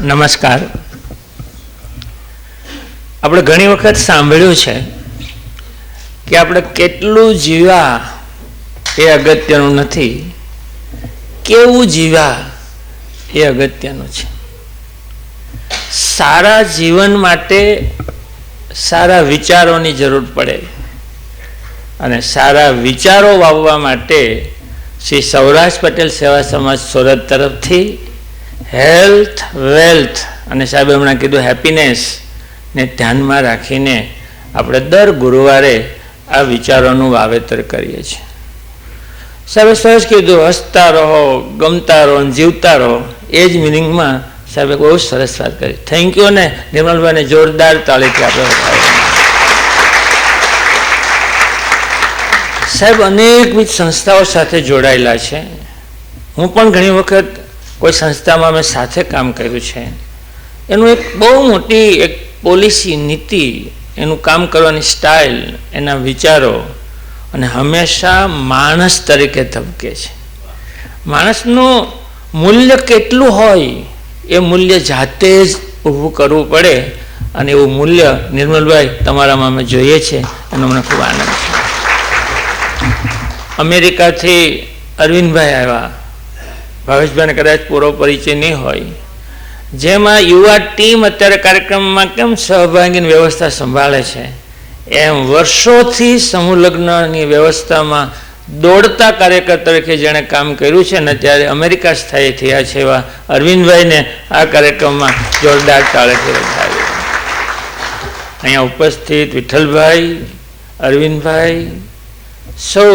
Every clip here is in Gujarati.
નમસ્કાર. આપણે ઘણી વખત સાંભળ્યું છે કે આપણે કેટલું જીવ્યા એ અગત્યનું નથી, કેવું જીવ્યા એ અગત્યનું છે. સારા જીવન માટે સારા વિચારોની જરૂર પડે અને સારા વિચારો વાવવા માટે શ્રી સૌરાષ્ટ્ર પટેલ સેવા સમાજ સુરત તરફથી હેલ્થ, વેલ્થ અને સાહેબે હમણાં કીધું હેપીનેસ ને ધ્યાનમાં રાખીને આપણે દર ગુરુવારે આ વિચારોનું વાવેતર કરીએ છીએ. સાહેબે સરસ કીધું, હસતા રહો, ગમતા રહો, જીવતા રહો. એ જ મિનિંગમાં સાહેબે બહુ સરસ વાત કરી. થેન્ક યુ ને નિર્મલભાઈને જોરદાર તાળીથી આપણે સાહેબ અનેકવિધ સંસ્થાઓ સાથે જોડાયેલા છે. હું પણ ઘણી વખત કોઈ સંસ્થામાં મેં સાથે કામ કર્યું છે. એનું એક બહુ મોટી એક પોલિસી, નીતિ, એનું કામ કરવાની સ્ટાઇલ, એના વિચારો અને હંમેશા માણસ તરીકે ધબકે છે. માણસનું મૂલ્ય કેટલું હોય એ મૂલ્ય જાતે જ ઊભું કરવું પડે અને એવું મૂલ્ય નિર્મલભાઈ તમારામાં અમે જોઈએ છે, એનો મને ખૂબ આનંદ છે. અમેરિકાથી અરવિંદભાઈ આવ્યા, ભાવેશભાઈને કદાચ પૂરો પરિચય નહીં હોય, જેમાં યુવા ટીમ અત્યારે કાર્યક્રમમાં કેમ સહભાગીની વ્યવસ્થા સંભાળે છે, એમ વર્ષોથી સમૂહ લગ્નની વ્યવસ્થામાં દોડતા કાર્યકર તરીકે જેણે કામ કર્યું છે ને ત્યારે અમેરિકા સ્થાયી થયા છે એવા અરવિંદભાઈને આ કાર્યક્રમમાં જોરદાર તાળીથી વધાવ્યું. અહીંયા ઉપસ્થિત વિઠ્ઠલભાઈ, અરવિંદભાઈ, સૌ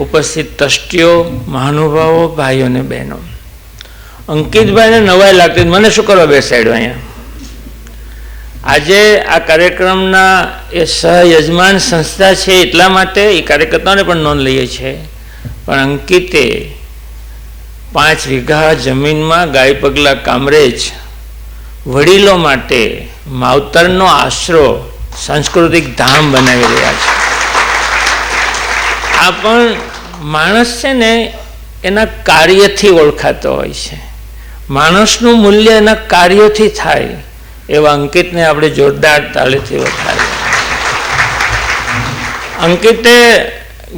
ઉપસ્થિત ટ્રસ્ટીઓ, મહાનુભાવો, ભાઈઓ અને બહેનો. અંકિતભાઈને નવાઈ લાગતી, મને શું કરવા બેસાડ્યો અહીંયા. આજે આ કાર્યક્રમના એ સહયજમાન સંસ્થા છે એટલા માટે એ કાર્યકર્તાઓને પણ નોંધ લઈએ છીએ, પણ અંકિતે 5 વીઘા જમીનમાં ગાય પગલા કામરેજ વડીલો માટે માવતરનો આશરો, સાંસ્કૃતિક ધામ બનાવી રહ્યા છે. આ પણ માણસ છે ને એના કાર્યથી ઓળખાતો હોય છે. માણસનું મૂલ્ય એના કાર્યોથી થાય એવા અંકિતને આપણે જોરદાર તાળીથી વધારીએ. અંકિતે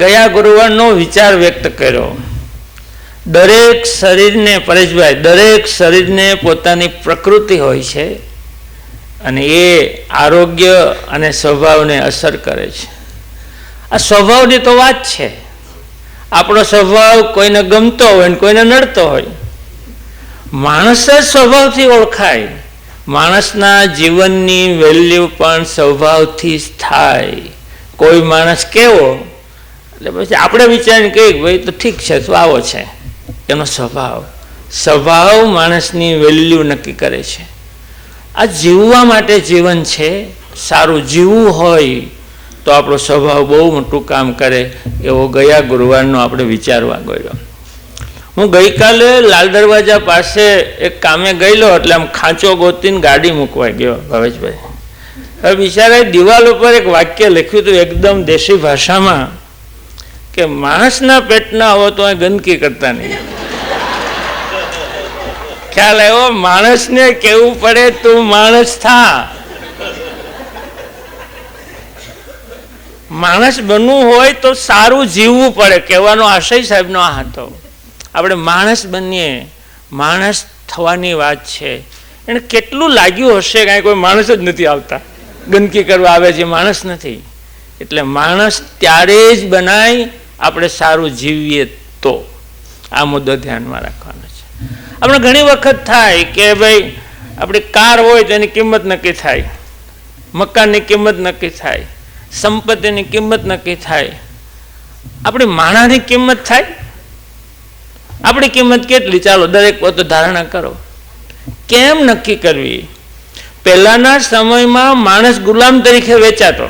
ગયા ગુરુવારનો વિચાર વ્યક્ત કર્યો. દરેક શરીરને, પરેશભાઈ, દરેક શરીરને પોતાની પ્રકૃતિ હોય છે અને એ આરોગ્ય અને સ્વભાવને અસર કરે છે. આ સ્વભાવની તો વાત છે. આપણો સ્વભાવ કોઈને ગમતો હોય ને કોઈને નડતો હોય. માણસ જ સ્વભાવથી ઓળખાય. માણસના જીવનની વેલ્યુ પણ સ્વભાવથી જ થાય. કોઈ માણસ કેવો એટલે પછી આપણે વિચારીને કહીએ ભાઈ તો ઠીક છે, તો આવો છે, એનો સ્વભાવ માણસની વેલ્યુ નક્કી કરે છે. આ જીવવા માટે જીવન છે. સારું જીવવું હોય તો આપણો સ્વભાવ બહુ મોટું કામ કરે એવો ગયા ગુરુવારનો આપણે વિચારવા ગયો. હું ગઈકાલે લાલ દરવાજા પાસે એક કામે ગયેલો એટલે આમ ખાંચો ગોતીને ગાડી મૂકવા ગયો ભાવેશભાઈ. હવે બિચારાએ દિવાલ ઉપર એક વાક્ય લખ્યું હતું એકદમ દેશી ભાષામાં કે માણસના પેટના હો તો ગંદકી કરતા નહીં. ખ્યાલ આવ્યો? માણસને કહેવું પડે તું માણસ થા. માણસ બનવું હોય તો સારું જીવવું પડે, કહેવાનો આશય સાહેબનો આ હતો. આપણે માણસ બનીએ, માણસ થવાની વાત છે. એને કેટલું લાગ્યું હશે, કાંઈ કોઈ માણસ જ નથી આવતા, ગંદકી કરવા આવે છે, માણસ નથી. એટલે માણસ ત્યારે જ બનાય આપણે સારું જીવીએ તો. આ મુદ્દો ધ્યાનમાં રાખવાનો છે. આપણે ઘણી વખત થાય કે ભાઈ આપણી કાર હોય તો એની કિંમત નક્કી થાય, મકાનની કિંમત નક્કી થાય, સંપત્તિની કિંમત નક્કી થાય. આપણી માણાની કિંમત થાય? આપણી કિંમત કેટલી? ચાલો દરેક પોતે ધારણા કરો. કેમ નક્કી કરવી? પહેલાના સમયમાં માણસ ગુલામ તરીકે વેચાતો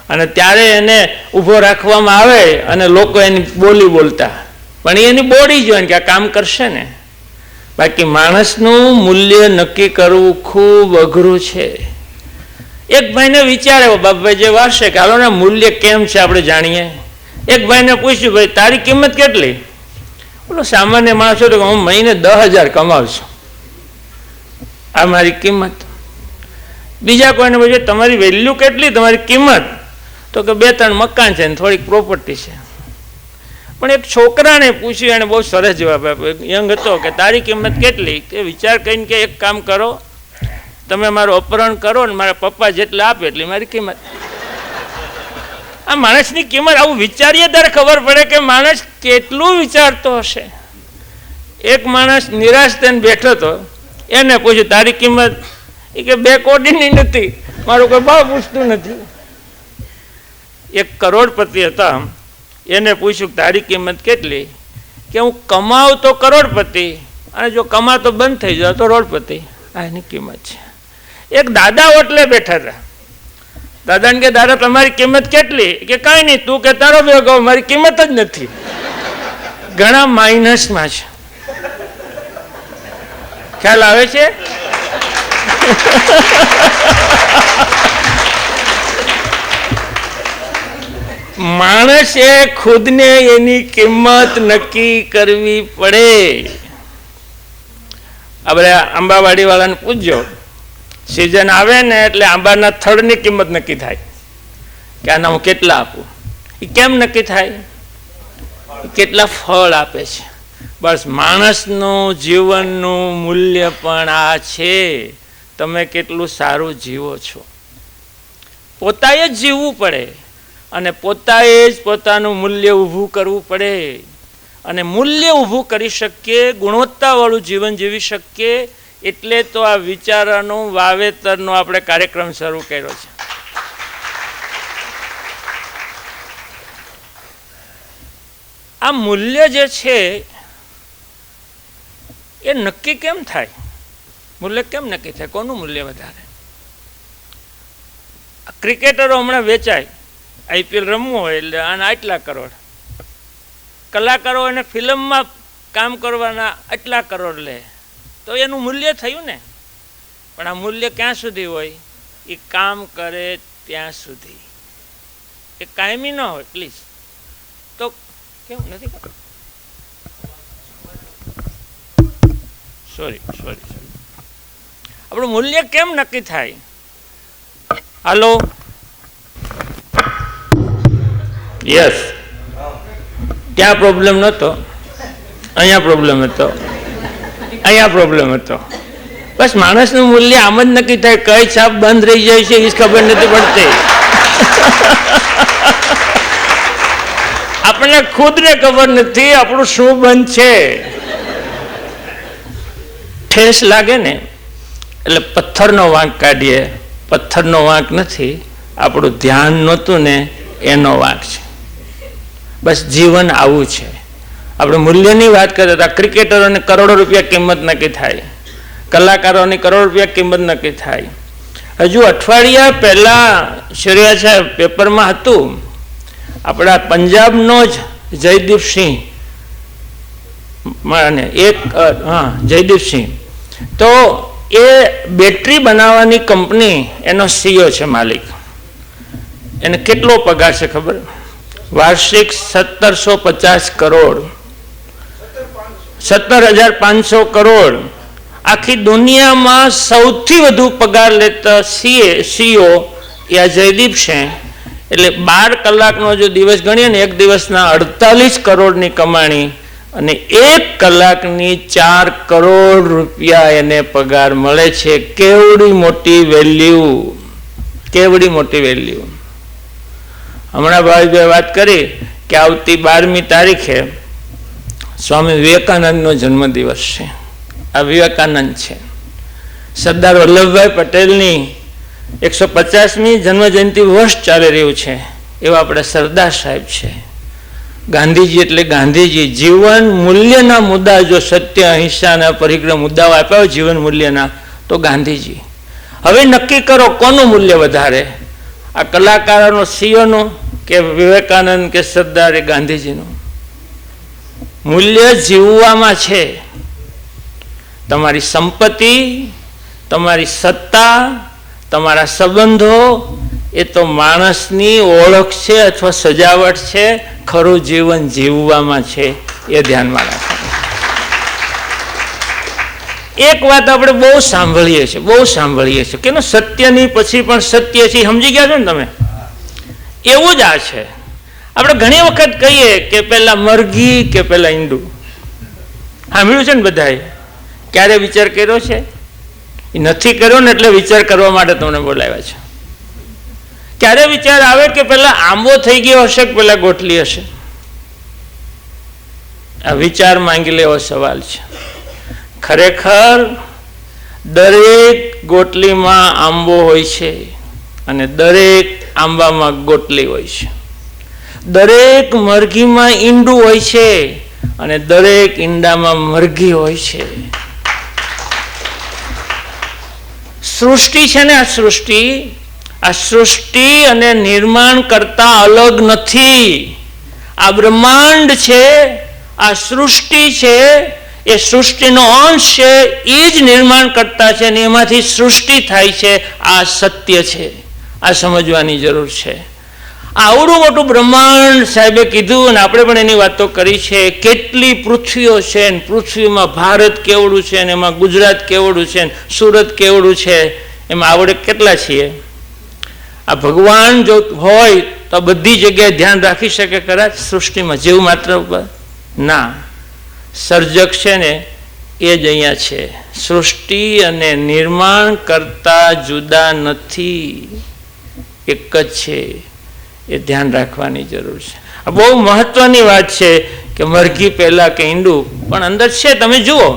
અને ત્યારે એને ઊભો રાખવામાં આવે અને લોકો એની બોલી બોલતા, પણ એની બોડી જોઈને કે આ કામ કરશે ને. બાકી માણસનું મૂલ્ય નક્કી કરવું ખૂબ અઘરું છે. એક ભાઈને વિચાર્યો, બાપભાઈ જે વારસે કે હાલો ને મૂલ્ય કેમ છે આપણે જાણીએ. એક ભાઈને પૂછ્યું, ભાઈ તારી કિંમત કેટલી? બોલો સામાન્ય માણસો તો હું મહિને 10,000 કમાવું છું. આ મારી કિંમત. બીજા કોઈને પૂછે તમારી વેલ્યુ કેટલી, તમારી કિંમત, તો કે 2-3 મકાન છે ને થોડીક પ્રોપર્ટી છે. પણ એક છોકરાને પૂછ્યું, એને બહુ સરસ જવાબ આપ્યો, યંગ હતો, કે તારી કિંમત કેટલી? તે વિચાર કરીને કે એક કામ કરો, તમે મારું અપહરણ કરો ને મારા પપ્પા જેટલા આપે એટલી મારી કિંમત. આ માણસની કિંમત આવું વિચારીએ ત્યારે ખબર પડે કે માણસ કેટલું વિચારતો હશે. એક માણસ નિરાશ થઈને બેઠો હતો, એને પૂછ્યું તારી કિંમત? એ કે 2 કોટીની નથી, મારું કોઈ ભાવ પૂછતું નથી. એક કરોડપતિ હતા, એને પૂછ્યું તારી કિંમત કેટલી? કે હું કમાવ તો કરોડપતિ, અને જો કમાતો બંધ થઈ જાવ તો રોડપતિ. આ એની કિંમત છે. એક દાદા ઓટલે બેઠા હતા. દાદાને કે દાદા તમારી કિંમત કેટલી? કે કાંઈ નહીં, તું કે તારો ભેગો, મારી કિંમત જ નથી. ઘણા માઇનસમાં છે. ખ્યાલ આવે છે? માણસે ખુદને એની કિંમત નક્કી કરવી પડે. આપણે આંબાવાડી વાળાને પૂછજો, સિઝન આવે ને એટલે આંબાના થડની કિંમત નક્કી થાય કે આના હું કેટલા આપું. એ કેમ નક્કી થાય? કેટલા ફળ આપે છે. બસ માણસનું જીવનનું મૂલ્ય પણ આ છે. તમે કેટલું સારું જીવો છો. પોતાએ જ જીવવું પડે અને પોતાએ જ પોતાનું મૂલ્ય ઊભું કરવું પડે. અને મૂલ્ય ઊભું કરી શકીએ, ગુણવત્તાવાળું જીવન જીવી શકીએ, એટલે તો આ વિચારોનું વાવેતરનો આપણે કાર્યક્રમ શરૂ કર્યો છે. આ મૂલ્ય જે છે એ નક્કી કેમ થાય? મૂલ્ય કેમ નક્કી થાય? કોનું મૂલ્ય વધારે? ક્રિકેટરો હમણાં વેચાય, IPL રમવું હોય એટલે આના આટલા કરોડ, કલાકારો એને ફિલ્મમાં કામ કરવાના આટલા કરોડ લે, તો એનું મૂલ્ય થયું ને. પણ આ મૂલ્ય ક્યાં સુધી હોય? એ કામ કરે ત્યાં સુધી. એ કાયમી ન હોય. પ્લીઝ. તો કેવું નથી? સોરી આપણું મૂલ્ય કેમ નક્કી થાય? હાલો, યસ, ત્યાં પ્રોબ્લેમ નહોતો, અહીંયા પ્રોબ્લેમ હતો, અહીંયા પ્રોબ્લેમ હતો. બસ માણસનું મૂલ્ય આમ જ નક્કી થાય. કઈ છાપ બંધ રહી જાય છે એ ખબર નથી પડતી. આપણને ખુદને ખબર નથી આપણું શું બંધ છે. ઠેસ લાગે ને એટલે પથ્થરનો વાંક કાઢીએ. પથ્થરનો વાંક નથી, આપણું ધ્યાન નહોતું ને એનો વાંક છે. બસ જીવન આવું છે. આપણે મૂલ્યની વાત કરતા હતા. ક્રિકેટરોને કરોડો રૂપિયા કિંમત નક્કી થાય, કલાકારોની કરોડો રૂપિયા કિંમત નક્કી થાય. હજુ અઠવાડિયા પહેલાં શિરિયા સાહેબ પેપરમાં હતું, આપણા પંજાબનો જ જયદીપસિંહ, જયદીપસિંહ, તો એ બેટરી બનાવવાની કંપની, એનો CEO છે, માલિક. એને કેટલો પગાર છે ખબર? વાર્ષિક 1750 કરોડ, 17,500 કરોડ. આખી દુનિયામાં સૌથી વધુ પગાર લેતા CEO એ આ જયદીપ છે. એટલે 12 કલાકનો જો દિવસ ગણીએ ને, એક દિવસના 48 કરોડની કમાણી, અને 1 કલાકની 4 કરોડ રૂપિયા એને પગાર મળે છે. કેવડી મોટી વેલ્યુ, કેવડી મોટી વેલ્યુ. હમણાં ભાઈ વાત કરી કે આવતી 12મી તારીખે સ્વામી વિવેકાનંદનો જન્મદિવસ છે. આ વિવેકાનંદ છે. સરદાર વલ્લભભાઈ પટેલની 150મી જન્મજયંતિ વર્ષ ચાલી રહ્યું છે. એવા આપણા સરદાર સાહેબ છે. ગાંધીજી એટલે ગાંધીજી. જીવન મૂલ્યના મુદ્દા, જો સત્ય, અહિંસાના પરિગ્રહ મુદ્દાઓ આપ્યા હોય જીવન મૂલ્યના, તો ગાંધીજી. હવે નક્કી કરો કોનું મૂલ્ય વધારે? આ કલાકારોનો CEOનું કે વિવેકાનંદ કે સરદાર એ ગાંધીજીનું? મૂલ્ય જીવવામાં છે. તમારી સંપત્તિ, તમારી સત્તા, તમારા સંબંધો એ તો માણસની ઓળખ છે અથવા સજાવટ છે. ખરું જીવન જીવવામાં છે. એ ધ્યાનમાં રાખો. એક વાત આપણે બહુ સાંભળીએ છીએ કે સત્યની પછી પણ સત્ય છે, સમજી ગયા છો ને તમે? એવું જ આ છે. આપણે ઘણી વખત કહીએ કે પેલા મરઘી કે પેલા ઈંડું. સાંભળ્યું છે ને બધાએ? ક્યારે વિચાર કર્યો છે? એ નથી કર્યો ને એટલે વિચાર કરવા માટે તમને બોલાવ્યા છે. ક્યારે વિચાર આવે કે પેલા આંબો થઈ ગયો હશે કે પેલા ગોટલી હશે? આ વિચાર માંગી લેવો સવાલ છે. ખરેખર દરેક ગોટલીમાં આંબો હોય છે અને દરેક આંબામાં ગોટલી હોય છે. દરેક મરઘીમાં ઈંડું હોય છે અને દરેક ઈંડામાં મરઘી હોય છે. સૃષ્ટિ છે ને, આ સૃષ્ટિ અને નિર્માણ કરતા અલગ નથી. આ બ્રહ્માંડ છે, આ સૃષ્ટિ છે, એ સૃષ્ટિનો અંશ છે, એ જ નિર્માણ કરતા છે અને એમાંથી સૃષ્ટિ થાય છે. આ સત્ય છે, આ સમજવાની જરૂર છે. આવડું મોટું બ્રહ્માંડ સાહેબે કીધું અને આપણે પણ એની વાતો કરી છે. કેટલી પૃથ્વીઓ છે ને પૃથ્વીમાં ભારત કેવડું છે ને એમાં ગુજરાત કેવડું છે ને સુરત કેવડું છે, એમાં આપણે કેટલા છીએ? આ ભગવાન જો હોય તો બધી જગ્યાએ ધ્યાન રાખી શકે ખરા સૃષ્ટિમાં જીવ માત્ર ઉપર? ના, સર્જક છે ને એ જ અહીંયા છે. સૃષ્ટિ અને નિર્માણ કરતા જુદા નથી, એક જ છે. એ ધ્યાન રાખવાની જરૂર છે. આ બહુ મહત્વની વાત છે કે મરઘી પહેલા કે ઈંડું, પણ અંદર છે. તમે જુઓ,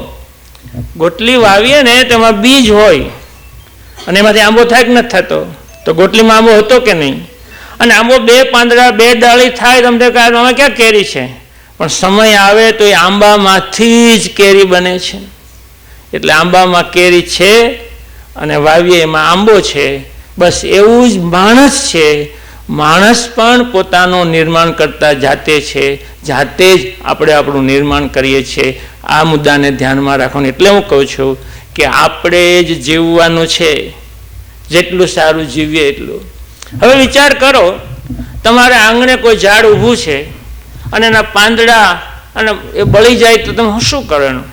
ગોટલી વાવીએ ને તેમાં બીજ હોય અને એમાંથી આંબો થાય કે નથી થતો? તો ગોટલીમાં આંબો હતો કે નહીં? અને આંબો બે પાંદડા બે ડાળી થાય, તમને કહે આમાં ક્યાં કેરી છે? પણ સમય આવે તો એ આંબામાંથી જ કેરી બને છે. એટલે આંબામાં કેરી છે અને વાવીએ એમાં આંબો છે. બસ એવું જ માણસ છે. માણસ પણ પોતાનું નિર્માણ કરતા જાતે છે, જાતે જ આપણે આપણું નિર્માણ કરીએ છીએ. આ મુદ્દાને ધ્યાનમાં રાખવાનું. એટલે હું કહું છું કે આપણે જ જીવવાનું છે, જેટલું સારું જીવીએ એટલું. હવે વિચાર કરો, તમારે આંગણે કોઈ ઝાડ ઊભું છે અને એના પાંદડા અને એ બળી જાય તો તમે શું કરો? એનું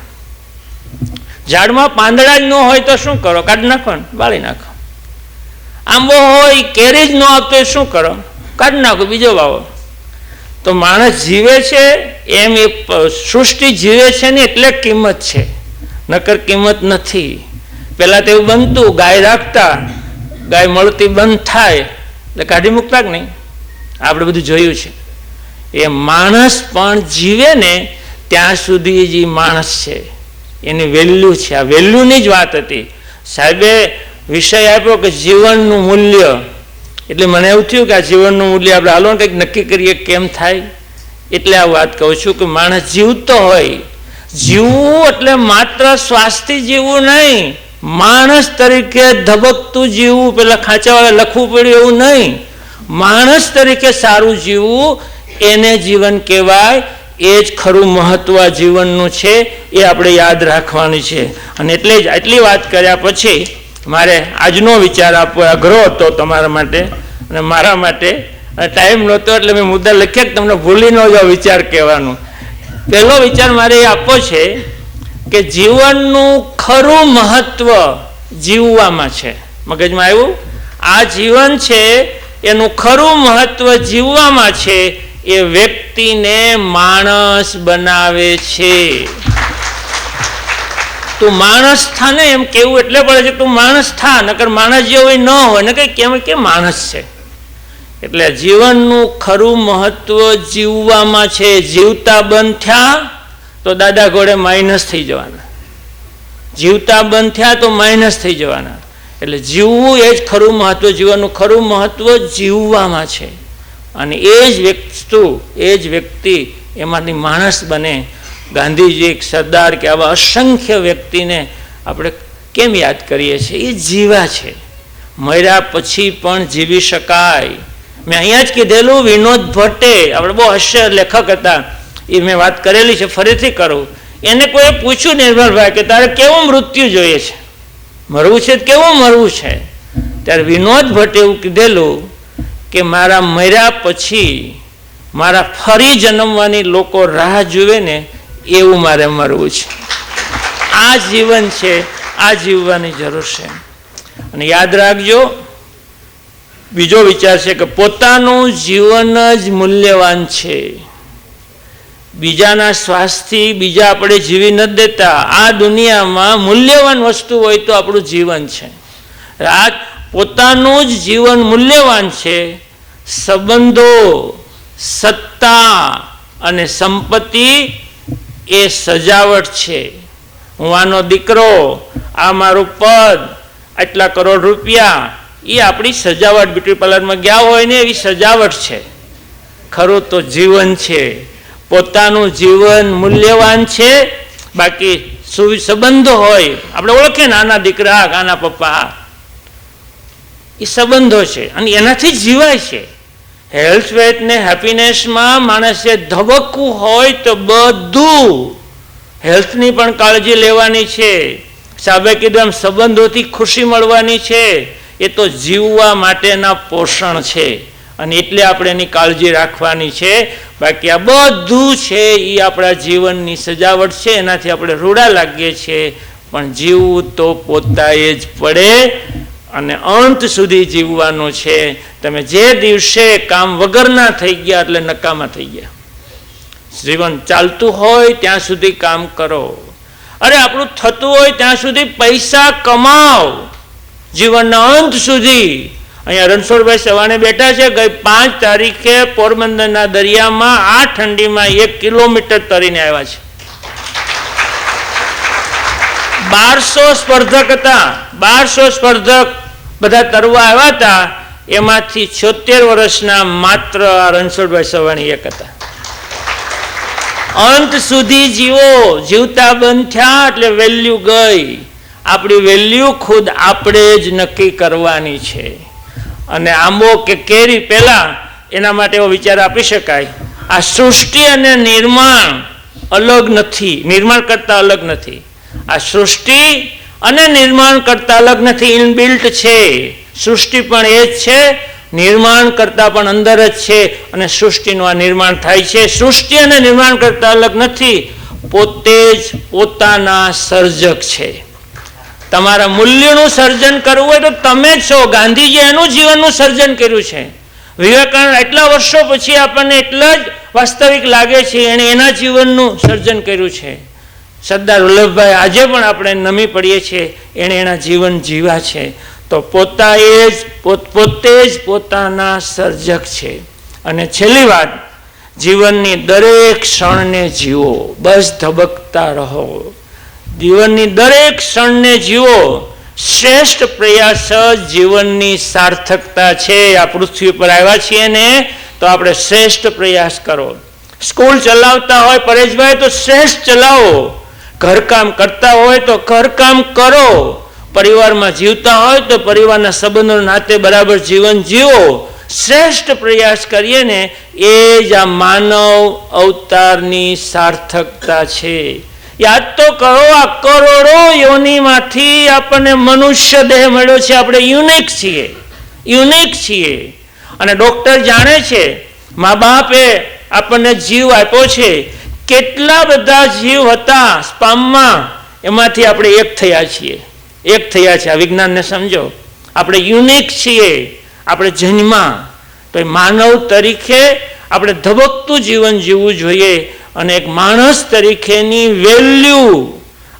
ઝાડમાં પાંદડા જ ન હોય તો શું કરો? કાઢી નાખો ને, બાળી નાખો. આંબો હોય, કેરી જ ન આપતો એ શું કરો? કાઢી નાખો, બીજો વાવો. તો માણસ જીવે છે એમ એ સૃષ્ટિ જીવે છે ને એટલે કિંમત છે, નકર કિંમત નથી. પહેલાં તો એવું બનતું, ગાય રાખતા, ગાય મળતી બંધ થાય એટલે કાઢી મૂકતા કે નહીં? આપણે બધું જોયું છે. એ માણસ પણ જીવે ને ત્યાં સુધી જ માણસ છે, એની વેલ્યુ છે. આ વેલ્યુની જ વાત હતી. સાહેબે વિષય આપ્યો કે જીવનનું મૂલ્ય. એટલે મને એવું થયું કે આ જીવનનું મૂલ્ય આપણે હાલો કંઈક નક્કી કરીએ કેમ થાય. એટલે આ વાત કહું છું કે માણસ જીવતો હોય, જીવવું એટલે માત્ર શ્વાસથી જીવવું નહીં, માણસ તરીકે ધબકતું જીવવું. પેલા ખાંચાવાળા લખવું પડ્યું એવું નહીં. માણસ તરીકે સારું જીવવું, એને જીવન કહેવાય. એ જ ખરું મહત્વ જીવનનું છે, એ આપણે યાદ રાખવાની છે. અને એટલે જ આટલી વાત કર્યા પછી મારે આજનો વિચાર આપવો અઘરો હતો તમારા માટે અને મારા માટે, અને ટાઈમ નહોતો એટલે મેં મુદ્દા લખ્યા કે તમને ભૂલી ન જાઓ વિચાર કહેવાનું. પહેલો વિચાર મારે એ આપવો છે કે જીવનનું ખરું મહત્વ જીવવામાં છે. મગજમાં આવ્યું? આ જીવન છે એનું ખરું મહત્વ જીવવામાં છે. એ વ્યક્તિને માણસ બનાવે છે. તું માણસ થા ને એમ કેવું એટલે પડે છે, તું માણસ થા, નકર માણસ જેવો ન હોય ને કઈ કેમ માણસ છે. એટલે જીવનનું ખરું મહત્વ જીવવામાં છે. જીવતા બંધ થયા તો દાદા ઘોડે માઇનસ થઈ જવાના, જીવતા બંધ થયા તો માઇનસ થઈ જવાના. એટલે જીવવું એ જ ખરું મહત્વ, જીવનનું ખરું મહત્વ જીવવામાં છે. અને એ જ વ્યક્તિ એમાંથી માણસ બને. ગાંધીજી, સરદાર કે આવા અસંખ્ય વ્યક્તિને આપણે કેમ યાદ કરીએ છીએ? એ જીવા છે, મર્યા પછી પણ જીવી શકાય. મેં અહીંયા જ કીધેલું, વિનોદ ભટ્ટે, આપણે બહુ હાસ્ય લેખક હતા, એ મેં વાત કરેલી છે, ફરીથી કરું. એને કોઈ પૂછ્યું નિર્મલભાઈ કે તારે કેવું મૃત્યુ જોઈએ છે, મરવું છે કેવું મરવું છે? ત્યારે વિનોદ ભટ્ટે એવું કીધેલું કે મારા મર્યા પછી મારા ફરી જન્મવાની લોકો રાહ જુએ ને એવું મારે મરવું છે. આ જીવન છે, આ જીવવાની જરૂર છે. અને યાદ રાખજો, બીજો વિચાર છે કે પોતાનું જીવન જ મૂલ્યવાન છે. બીજાના શ્વાસથી બીજા આપણે જીવી નથી દેતા. આ દુનિયામાં મૂલ્યવાન વસ્તુ હોય તો આપણું જીવન છે. આ પોતાનું જ જીવન મૂલ્યવાન છે. સંબંધો, સત્તા અને સંપત્તિ એ સજાવટ છે. હું આનો દીકરો, આ મારું પદ, આટલા કરોડ રૂપિયા, એ આપણી સજાવટ. બ્યુટી પાર્લરમાં ગયા હોય ને એવી સજાવટ છે. ખરું તો જીવન છે. પોતાનું જીવન મૂલ્યવાન છે. બાકી સંબંધો હોય, આપણે ઓળખે નાના દીકરા, નાના પપ્પા, એ સંબંધો છે અને એનાથી જ જીવાય છે. હેલ્થ વેલ્થ ને હેપીનેસમાં માણસે ધબકવું હોય તો બધું હેલ્થની પણ કાળજી લેવાની છે. સાહેબે કીધું એમ સંબંધોથી ખુશી મળવાની છે. એ તો જીવવા માટેના પોષણ છે અને એટલે આપણે એની કાળજી રાખવાની છે. બાકી આ બધું છે એ આપણા જીવનની સજાવટ છે. એનાથી આપણે રૂડા લાગીએ છીએ, પણ જીવવું તો પોતાએ જ પડે અને અંત સુધી જીવવાનું છે. તમે જે દિવસે કામ વગરના થઈ ગયા એટલે નકામા થઈ ગયા. જીવન ચાલતું હોય ત્યાં સુધી કામ કરો. અરે આપણું થતું હોય ત્યાં સુધી પૈસા કમાઓ, જીવનના અંત સુધી. અહીંયા રણછોડભાઈ સવાણે બેઠા છે. ગઈ 5 તારીખે પોરબંદરના દરિયામાં આ ઠંડીમાં 1 કિલોમીટર તરીને આવ્યા છે. 1200 સ્પર્ધક હતા. 1200 સ્પર્ધક બધા તરવા આવ્યા હતા. એમાંથી 76 વર્ષના માત્ર આ રણછોડભાઈ સવાણી એક હતા. અંત સુધી જીવો. જીવતા બંધ થયા એટલે વેલ્યુ ગઈ. આપણી વેલ્યુ ખુદ આપણે જ નક્કી કરવાની છે. અને આંબો કે કેરી પહેલા એના માટે એવો વિચાર આપી શકાય, આ સૃષ્ટિ અને નિર્માણ અલગ નથી, નિર્માણ કરતા અલગ નથી. આ સૃષ્ટિ અને નિર્માણ કરતા અલગ નથી, ઇનબિલ્ટ છે. સૃષ્ટિ પણ એ જ છે, નિર્માણ કરતા પણ અંદર જ છે અને સૃષ્ટિનું આ નિર્માણ થાય છે. સૃષ્ટિ અને નિર્માણ કરતા અલગ નથી, પોતે જ પોતાના સર્જક છે. તમારા મૂલ્યનું સર્જન કરવું હોય તો તમે જ છો. ગાંધીજી એનું જીવનનું સર્જન કર્યું છે. વિવેકાનંદ એટલા વર્ષો પછી આપણને એટલા જ વાસ્તવિક લાગે છે એણે એના જીવનનું સર્જન કર્યું છે. સરદાર વલ્લભભાઈ આજે પણ આપણે નમી પડીએ છીએ, એણે એના જીવન જીવ્યા છે. તો પોતે જ પોતાના સર્જક છે. અને છેલ્લી વાત, જીવનની દરેક ક્ષણને જીવો. બસ ધબકતા રહો. જીવનની દરેક ક્ષણને જીવો. શ્રેષ્ઠ પ્રયાસ જ જીવનની સાર્થકતા છે. આ પૃથ્વી પર આવ્યા છીએ ને તો આપણે શ્રેષ્ઠ પ્રયાસ કરો. સ્કૂલ ચલાવતા હોય પરેશભાઈ તો શ્રેષ્ઠ ચલાવો. ઘરકામ કરતા હોય તો ઘરકામ કરો. પરિવારમાં જીવતા હોય તો પરિવારના સંબંધો નાતે બરાબર જીવન જીવો. શ્રેષ્ઠ પ્રયાસ કરીએ ને એ જ આ માનવ અવતારની સાર્થકતા છે. યાદ તો કરો, આ કરોડો યોનિમાંથી આપણને મનુષ્ય દેહ મળ્યો છે. આપણે યુનિક છીએ, યુનિક છીએ. અને ડોક્ટર જાણે છે, મા બાપે આપણને જીવ આપ્યો છે. કેટલા બધા જીવ હતા સ્પામમાં, એમાંથી આપણે એક થયા છીએ. એક થયા છે. આ વિજ્ઞાનને સમજો. આપણે યુનિક છીએ. આપણે જન્મા તો એ માનવ તરીકે આપણે ધબકતું જીવન જીવવું જોઈએ. અને એક માણસ તરીકેની વેલ્યુ,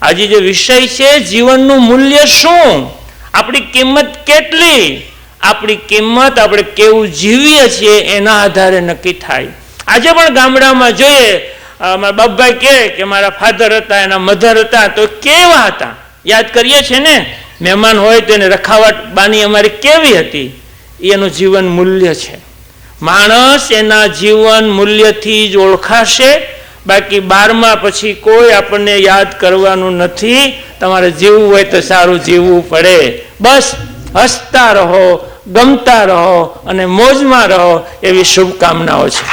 આજે જે વિષય છે જીવનનું મૂલ્ય શું, આપણી કિંમત કેટલી, આપણી કિંમત આપણે કેવું જીવીએ છીએ એના આધારે નક્કી થાય. આજે પણ ગામડામાં જોઈએ, મારા બાપભાઈ કહે કે મારા ફાધર હતા, એના મધર હતા, તો કેવા હતા યાદ કરીએ છીએ ને. મહેમાન હોય તો એને રખાવટ બાની અમારી કેવી હતી, એનું જીવન મૂલ્ય છે. માણસ એના જીવન મૂલ્યથી જ ઓળખાશે. બાકી 12મા પછી કોઈ આપણને યાદ કરવાનું નથી. તમારે જીવવું હોય તો સારું જીવવું પડે. બસ હસતા રહો, ગમતા રહો અને મોજમાં રહો, એવી શુભકામનાઓ છે.